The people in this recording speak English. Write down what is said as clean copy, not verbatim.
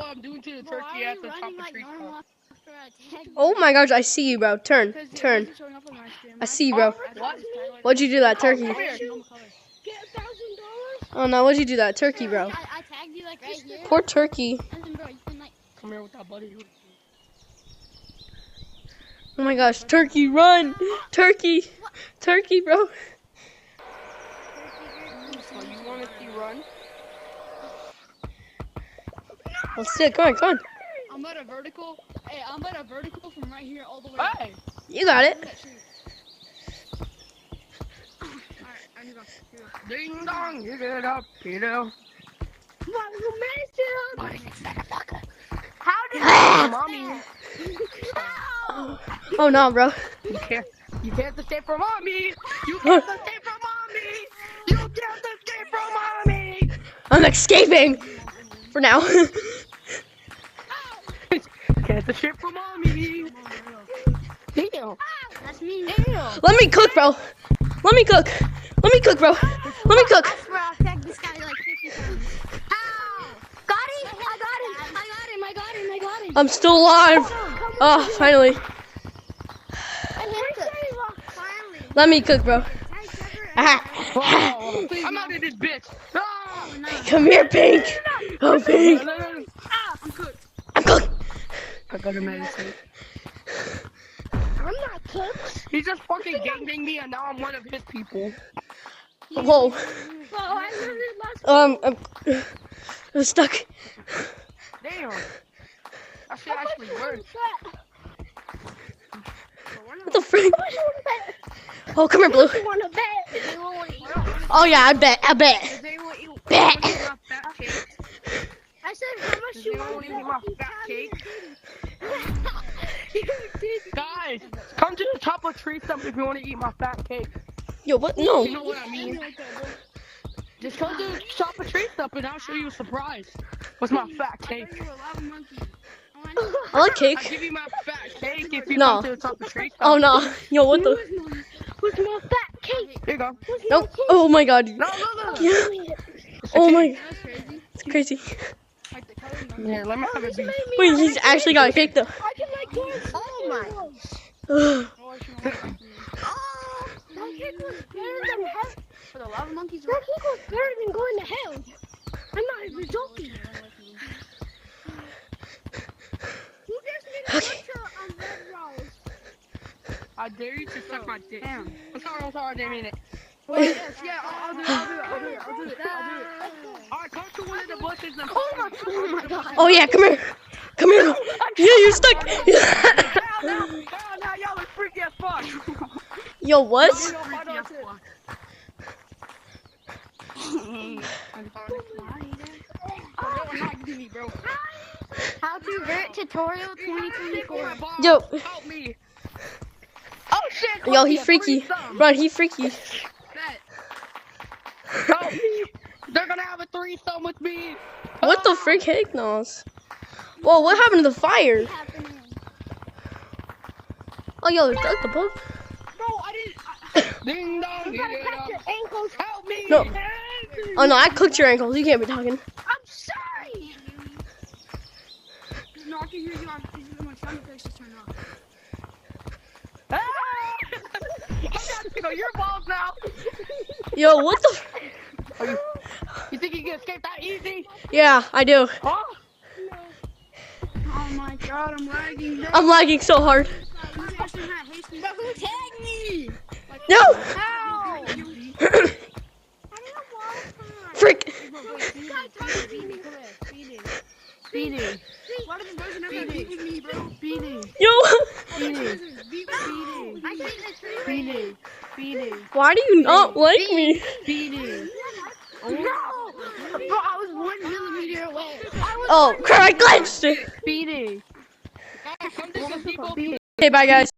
I'm doing to the turkey at the top of the tree. Oh my gosh, I see you, bro. Turn. I see you, bro. What'd you do to that turkey? Come here. Get $1,000. Oh no, what'd you do to that turkey, bro? I tagged you like right here. Poor turkey. And then, bro, you can like. Come here with that buddy. Oh my gosh, turkey, run! Turkey! Turkey, bro. So you want to see run? Let's do it. Come on, come on. I'm at a vertical. Hey, I'm at a vertical from right here all the way. Hey! You got it. Alright, I need to go. Ding dong, you get up, you know. How did mommy? Oh no, bro. You can't escape from mommy. You can't escape from mommy. You can't escape from mommy. I'm escaping for now. Can't escape from mommy. Damn. That's me. Damn. Let me cook, bro. Let me cook. Let me cook, bro. Let me cook. I swear I tagged this guy like 50 times. Ow! Got him! I got him! I'm still alive. Oh, finally. Finally. Let me cook, bro. Oh, I'm out of this bitch. Ah. Come here, Pink. Oh, Pink. No. I'm cooked. I'm cooked. I gotta meditate. I'm not cooked. He just fucking gangbanged me and now I'm one of his people. Whoa. I literally lost. I'm stuck. Damn. That shit actually works. What the frick? Oh, come here, Blue. Want to bet? Oh yeah, I bet. Bet. I said, how much you want to eat my fat cake? Guys, come to the top of tree stump if you want to eat my fat cake. Yo, what? No. You know what I mean? Just come to the top of tree stump and I'll show you a surprise. What's my fat cake? I like I'll cake. give you my fat cake if you No. come to the top of tree stump. Oh no. Yo, what the? What's my fat cake? Here you go. Nope. Oh my god. No. Yeah. Oh my. It's crazy. Here, let me have it be. Wait, he's actually got a cake though. I can like yours. Oh my. Ugh. That cake was better than hell. For the lava monkeys, that cake was better than going to hell. I'm not even joking. Who gives me the picture on Red Rose? I dare you to suck my dick. I'm sorry, I didn't mean it. Wait. Yeah, I'll do it. Alright, come to one of the bushes and Oh my god. Oh yeah, come here. Come here. Yeah, you're stuck. Now, y'all are freaky as fuck. Yo, what? How to vert tutorial 2024. Yo. Help me. Oh shit. Yo, he freaky. Run, he freaky. Help me. They're gonna have a threesome with me. What the frick, heck knows? Whoa, what happened to the fire? Oh, yo, there's the boat. Bro, I didn't. Ding dong. Your ankles. Help me. No. Oh no, I cooked your ankles. You can't be talking. I'm sorry. No, I can hear you. My sound effects just turned off. I got to go your balls now. Yo, what the? You think you can escape that easy? Yeah, I do. Huh? Oh my god, I'm lagging. I'm lagging so hard. But who tagged me? No! How? Frick! Speeding. Why does this person ever beat me, bro? Speeding. Yo! Speeding. Why do you not like me? Speeding. No! Bro, I was 1 millimeter away. Oh, crap, I glitched! Speeding. Come to some people. Okay, bye guys.